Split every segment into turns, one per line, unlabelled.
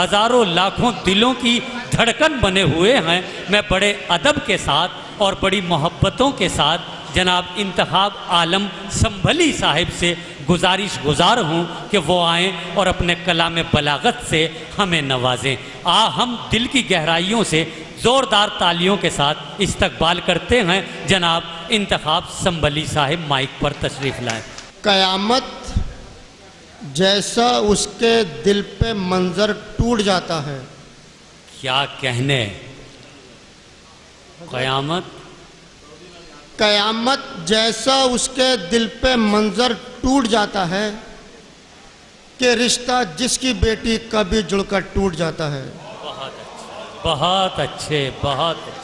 ہزاروں لاکھوں دلوں کی دھڑکن بنے ہوئے ہیں۔ میں بڑے ادب کے ساتھ اور بڑی محبتوں کے ساتھ جناب انتخاب عالم سنبھلی صاحب سے گزار ہوں کہ وہ آئیں اور اپنے کلام بلاغت سے ہمیں نوازیں۔ ہم دل کی گہرائیوں سے زوردار تالیوں کے ساتھ استقبال کرتے ہیں جناب انتخاب سنبھلی صاحب، مائک پر تشریف لائیں۔
قیامت جیسا اس کے دل پہ منظر ٹوٹ جاتا ہے۔
کیا کہنے؟
قیامت جیسا اس کے دل پہ منظر ٹوٹ جاتا ہے کہ رشتہ جس کی بیٹی کبھی جڑ کر ٹوٹ جاتا ہے۔
بہت اچھے۔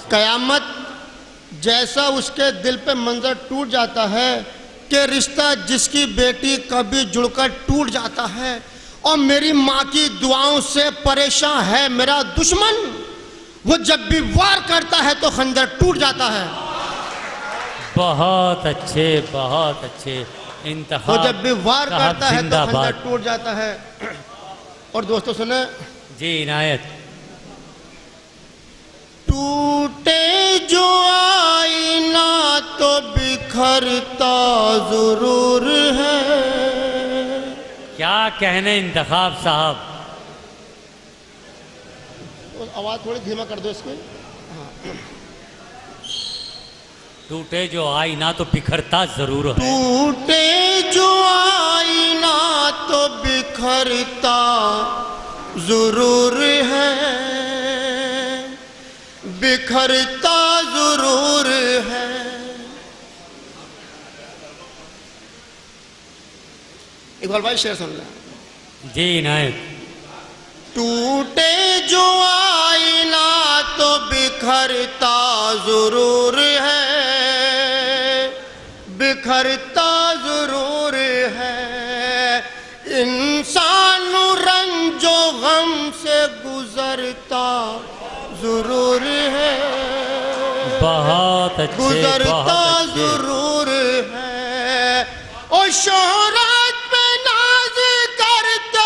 قیامت جیسا اس کے دل پہ منظر ٹوٹ جاتا ہے کہ رشتہ جس کی بیٹی کبھی جڑ کر ٹوٹ جاتا ہے، اور میری ماں کی دعاؤں سے پریشان ہے میرا دشمن، وہ جب بھی وار کرتا ہے تو خنجر ٹوٹ جاتا ہے۔
بہت اچھے انتخاب،
وہ جب بھی وار کرتا ہے تو
زندہ
خنجر
باد۔
ٹوٹ جاتا ہے۔ اور دوستو سنیں،
جی عنایت۔
ٹوٹے جو آئینہ تو بکھرتا ضرور ہے۔
کیا کہنے انتخاب صاحب؟
آواز تھوڑی دھیما کر دو اس کی۔
ٹوٹے جو آئینہ تو بکھرتا ضرور ہے۔
ٹوٹے جو آئینہ تو بکھرتا ضرور ہے، بکھرتا ضرور ہے۔ اقبال بھائی شعر سن لیں۔
جی عنایت۔
ٹوٹے جو آئینہ تو بکھرتا ضرور ہے، بکھرتا ضرور ہے۔ انسان رنج و غم سے گزرتا ضرور ہے،
بہت اچھے،
گزرتا ضرور ہے۔ اور شہرت پہ ناز کرتے ہو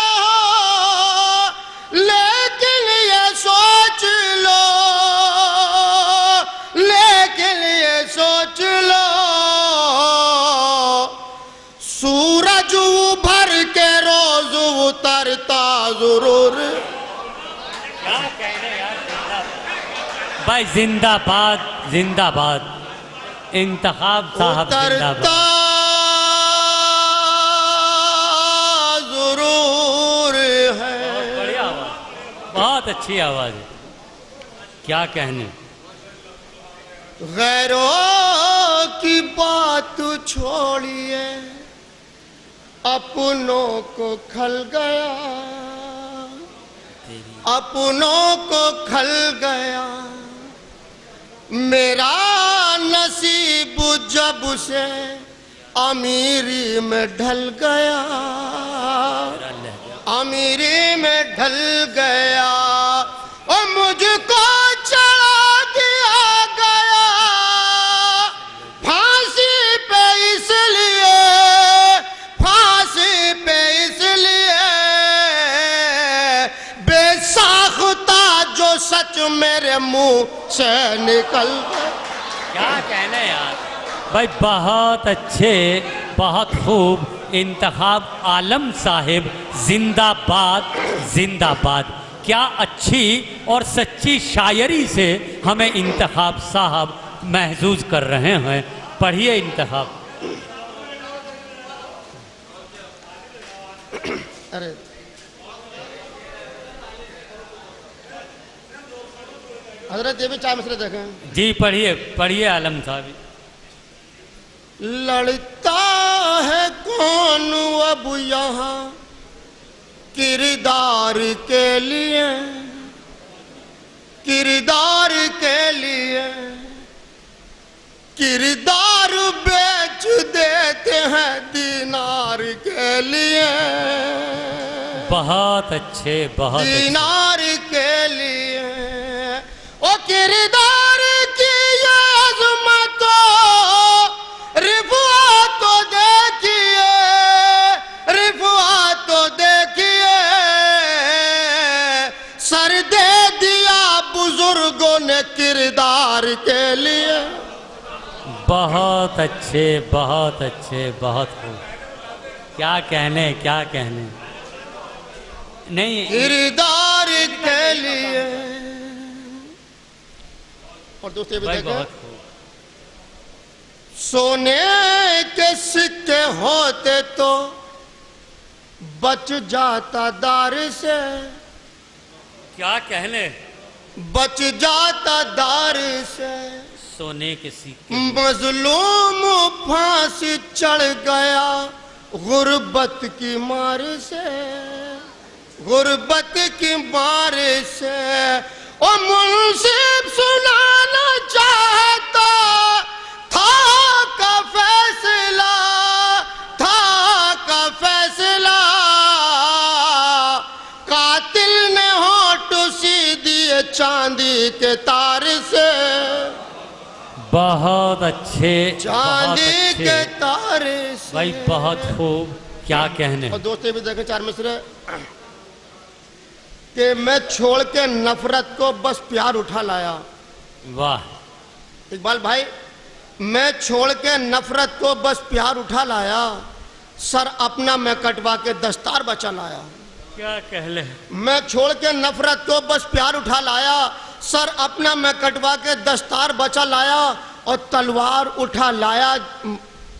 لیکن یہ سوچ لو، لیکن یہ سوچ لو، سورج ابھر کے روز اترتا ضرور۔
کیا کہنے یار، بھائی زندہ باد انتخاب صاحب، زندہ باد۔
ضرور ہے۔
بڑی آواز، بہت اچھی آواز ہے۔ کیا کہنے؟
غیروں کی بات چھوڑیے، اپنوں کو کھل گیا، اپنوں کو کھل گیا۔ میرا نصیب جب سے امیری میں ڈھل گیا، امیری میں ڈھل گیا، اور مجھ کو چڑھا دیا گیا پھانسی پہ، اس لیے پھانسی پہ، اس لیے بے ساختہ جو سچ میرے منہ سے نکل گیا۔
کیا کہنے یار بھائی، بہت اچھے، بہت خوب انتخاب عالم صاحب، زندہ باد۔ کیا اچھی اور سچی شاعری سے ہمیں انتخاب صاحب محظوظ کر رہے ہیں۔ پڑھیے انتخاب۔
حضرت یہ بھی چار مسئلے دیکھیں۔
جی پڑھیے عالم صاحب۔
لڑتا ہے کون اب یہاں کردار کے لیے، کردار کے لیے، کردار بیچ دیتے ہیں دینار کے لیے،
بہت اچھے،
دینار کے لیے۔ او کردار کی یہ عظمت و رفعت تو دیکھیے، رفعت تو دیکھیے، سر دے دیا بزرگوں نے کردار کے لیے.
بہت اچھے بہت اچھے بہت خوب. کیا کہنے کیا کہنے. نہیں
کردار کے لیے. اور دوسرے بھی
بھائی
دیکھیں,
بہت خوب.
سونے کے سکے ہوتے تو بچ جاتا دار سے.
کیا کہنے.
بچ جاتا دار سے.
سونے کے سکے.
مظلوم پھانسی چڑھ گیا غربت کی مار سے. غربت کی مار سے. او منصف سنانا چاہتا تھا کا فیصلہ, تھا کا فیصلہ. قاتل نے ہونٹ سی دیے چاندی کے تار سے.
بہت اچھے بہت
چاندی
اچھے.
کے تار سے.
بھائی بہت خوب. کیا کہنے.
اور دوستے بھی دیکھیں چار مصرے. کہ میں چھوڑ کے نفرت کو بس پیار اٹھا لایا.
واہ.
اقبال بھائی, میں چھوڑ کے نفرت کو بس پیار اٹھا لایا. سر اپنا میں کٹوا کے دستار بچا لایا.
کیا کہہ لے.
میں چھوڑ کے نفرت کو بس پیار اٹھا لایا. سر اپنا میں کٹوا کے دستار بچا لایا. اور تلوار اٹھا لایا,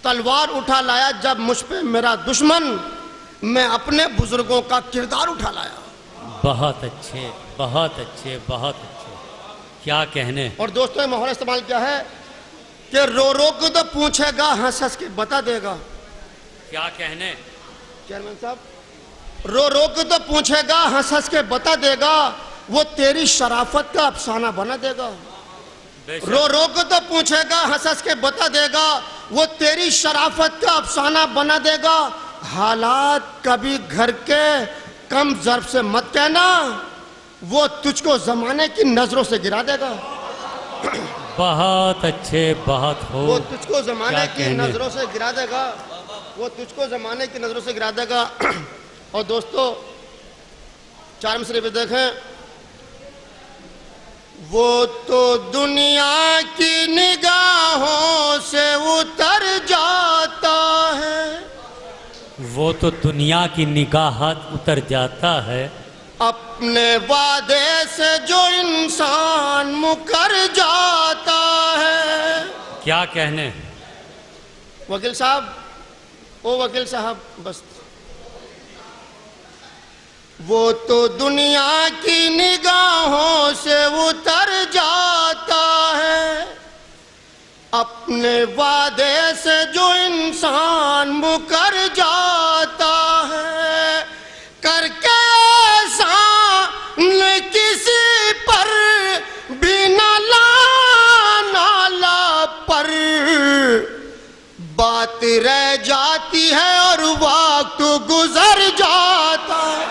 تلوار اٹھا لایا جب مجھ پہ میرا دشمن. میں اپنے بزرگوں کا کردار اٹھا لایا.
بہت اچھے بہت اچھے بہت اچھے. کیا کہنے.
اور دوستوں یہ محاورہ استعمال کیا ہے کہ رو رو کو تو پوچھے گا ہنس ہنس کے بتا دے گا.
کیا کہنے.
چیئرمین صاحب, رو رو کو تو پوچھے گا ہنس ہنس کے بتا دے گا. وہ تیری شرافت کا افسانہ بنا دے گا.
بے شک.
رو رو کو تو پوچھے گا ہنس ہنس کے بتا دے گا. وہ تیری شرافت کا افسانہ بنا دے گا. حالات کبھی گھر کے کم ظرف سے مت کہنا, وہ تجھ کو زمانے کی نظروں سے گرا دے گا.
بہت اچھے بہت
وہ
خوب.
تجھ کو زمانے
کیا
کی
کہنے.
نظروں سے گرا دے گا. وہ تجھ کو زمانے کی نظروں سے گرا دے گا. اور دوستو چار مصرے بھی دیکھیں. وہ تو دنیا کی نگاہوں سے اتر جاتا ہے.
وہ تو دنیا کی نگاہت اتر جاتا ہے.
اپنے وعدے سے جو انسان مکر جاتا ہے.
کیا کہنے.
وکیل صاحب, او وکیل صاحب بس. وہ تو دنیا کی نگاہوں سے اتر جاتا ہے. اپنے وعدے سے جو انسان مکر جاتا ہے. کر کے احسان کسی پر بھی نہ نالا پر. بات رہ جاتی ہے اور وقت گزر جاتا ہے.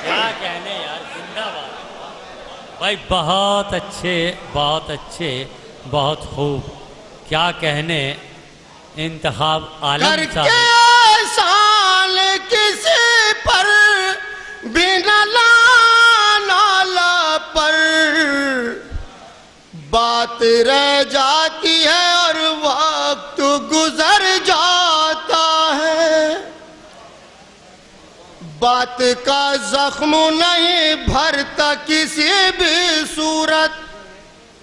کیا کہنے یار. زندہ باد. بھائی بہت اچھے بہت اچھے بہت خوب. کیا کہنے. انتخاب
کر
عالم
کے
صاحب.
احسان کسی پر بھی نہ نالا پر. بات رہ جاتی ہے اور وقت گزر جاتا ہے. بات کا زخم نہیں بھرتا کسی بھی صورت.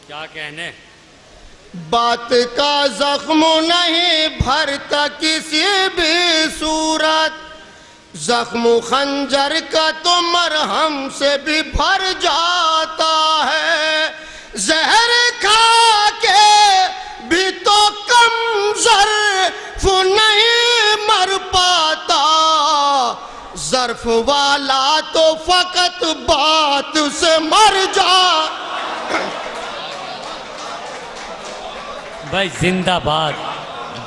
کیا کہنے.
بات کا زخم نہیں بھرتا کسی بھی صورت. زخم خنجر کا تو مرہم سے بھی بھر جاتا ہے. زہر کھا کے بھی تو کم ظرف نہیں مر پاتا. ظرف والا تو فقط بات سے مر جا.
بھائی زندہ باد.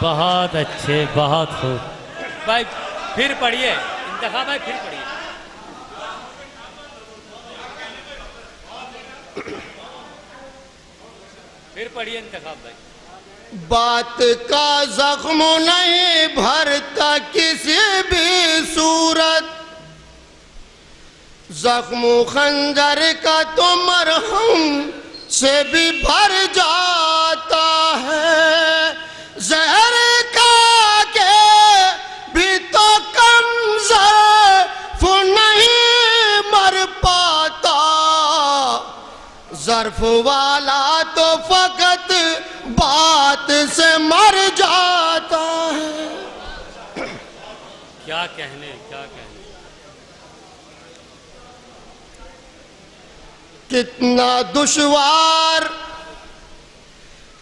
بہت اچھے بہت خوب. بھائی پھر پڑھیے. انتخاب ہے پھر پڑھیے. پھر پڑھیے انتخاب بھائی.
بات کا زخم نہیں بھرتا کسی بھی صورت. زخم و خنجر کا تو مرہم سے بھی بھر جاتا ہے، زہر کا کہ بھی تو کم ظرف نہیں مر پاتا، ظرف والا تو فقط بات سے مر جاتا ہے۔
کیا کہنے، کیا کہنے۔
کتنا دشوار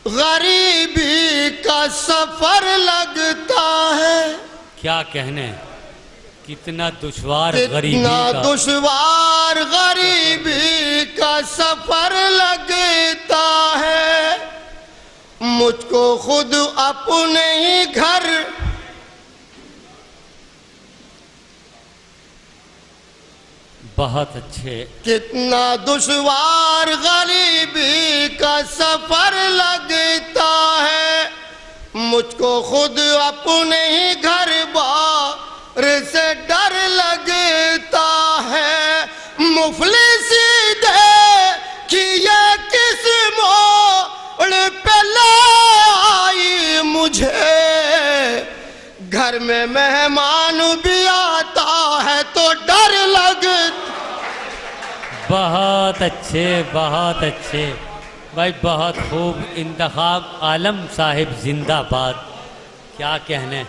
غریبی کا سفر لگتا ہے،
کیا کہنے، کتنا دشوار غریبی
کتنا
کا،
دشوار غریبی کا سفر لگتا ہے، مجھ کو خود اپنے ہی گھر
بہت اچھے،
کتنا دشوار غریبی کا سفر لگتا ہے، مجھ کو خود اپنے ہی گھر بار سے ڈر لگتا ہے، مفلسی دیکھیے کس موڑ پہ لے آئی مجھے، گھر میں مہمان بھی آتا ہے تو ڈر لگتا۔
بہت اچھے، بہت اچھے بھائی، بہت خوب انتخاب، عالم صاحب زندہ باد، کیا کہنے۔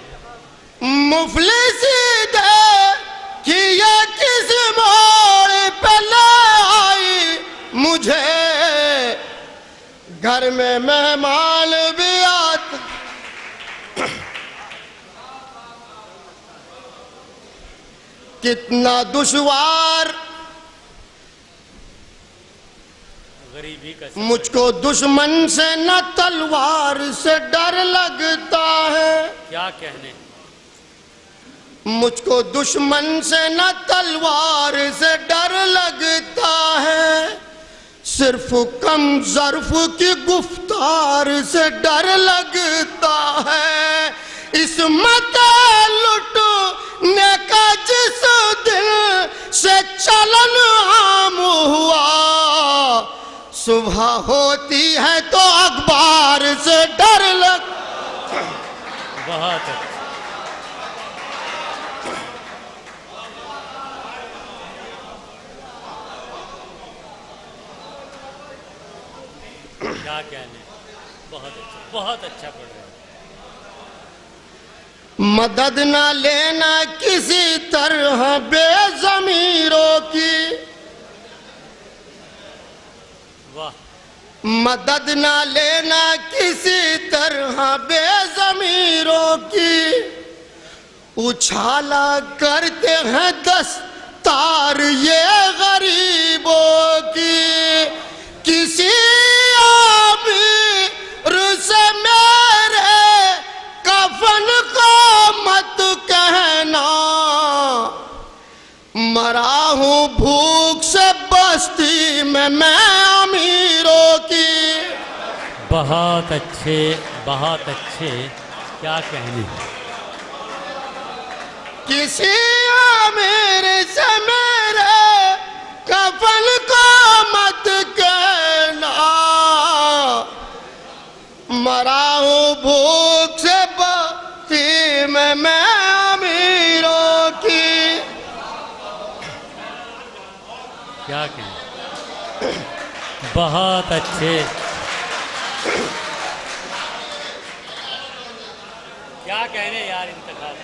مفلسی دیکھیے کس موڑ پہ لے آئی مجھے، گھر میں مہمان بھی آتا، کتنا دشوار
غریبی کا،
مجھ کو دشمن سے نہ تلوار سے ڈر لگتا ہے،
کیا کہنے۔
مجھ کو دشمن سے نہ تلوار سے ڈر لگتا ہے، صرف کم ظرف کی گفتار سے ڈر لگتا ہے، عصمت لٹنے کا جس دل سے چلن عام ہوا، صبح ہوتی ہے تو اخبار سے ڈر لگتا ہے۔
بہت اچھے، کیا کہنے، بہت اچھا، بہت اچھا پڑھ رہے ہیں۔
مدد نہ لینا کسی طرح بے ضمیروں کی،
واہ،
مدد نہ لینا کسی طرح بے ضمیروں کی، اچھالا کرتے ہیں دستار یہ غریبوں کی، کسی امیر سے میرے کفن کو مت کہنا، مرا ہوں بھوک سے بستی میں امیروں کی۔
بہت اچھے، بہت اچھے، کیا کہنے۔
کسی امیر سے میرے کفن کو مت کہنا، مرا ہوں بھوک سے بستی میں امیروں کی۔
کیا کہنے، بہت اچھے، کیا کہنے یار، انتخاب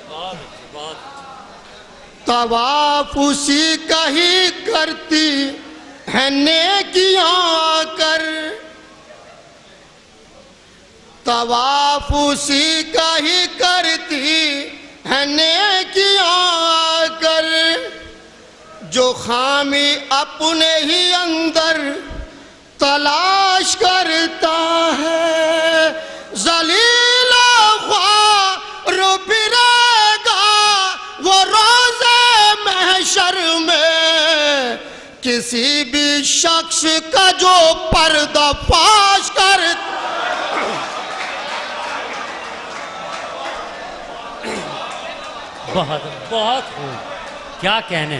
بہت اچھے، بہت اچھے۔
طواف اسی کا ہی کرتی ہے نیکیاں کر، طواف اسی کا ہی کرتی ہے نیکیاں کر، جو خامی اپنے ہی اندر تلاش کرتا ہے، ذلیل خوار پھرے گا وہ روز محشر میں، کسی بھی شخص کا جو پردہ فاش کرتا۔
بہت بہت خوب، کیا کہنے،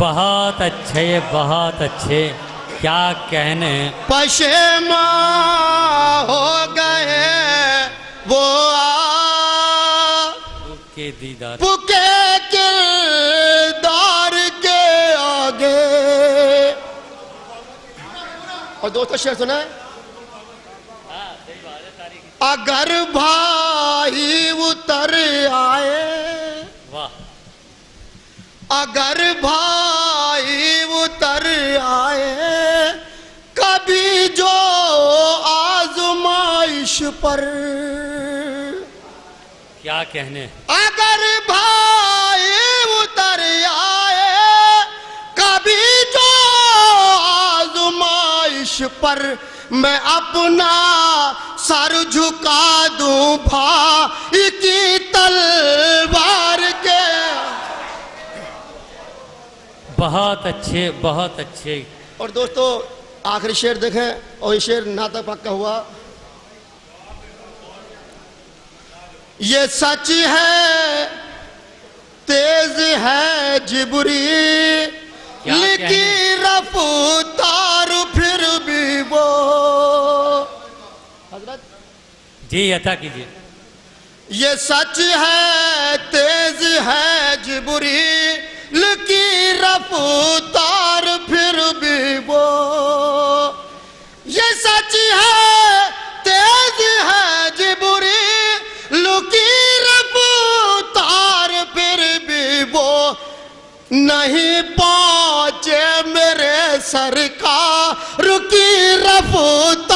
بہت اچھے بہت اچھے، کیا کہنے.
پشیماں ہو گئے وہ
کے دیدار
کے کردار کے آگے. اور دوستو شعر سنیں. اگر بھائی اتر آئے،
واہ،
اگر بھائی اتر آئے کبھی جو آزمائش پر،
کیا کہنے.
اگر بھائی اتر آئے کبھی جو آزمائش پر، میں اپنا سر جھکا دوں بھائی کی تلوار کے.
بہت اچھے بہت اچھے.
اور دوستو آخری شعر دیکھیں، اور یہ شعر نعت پاک کا ہوا. یہ سچ ہے تیز ہے جبری لکی رفتار پھر بھی وہ. حضرت
جی عطا کیجیے.
یہ سچ ہے تیز ہے جبری لکی رفتار پھر بھی وہ. یہ سچ ہے تیز ہے جبری لکی رفتار پھر بھی وہ. نہیں پہنچے میرے سرکار کی رفتار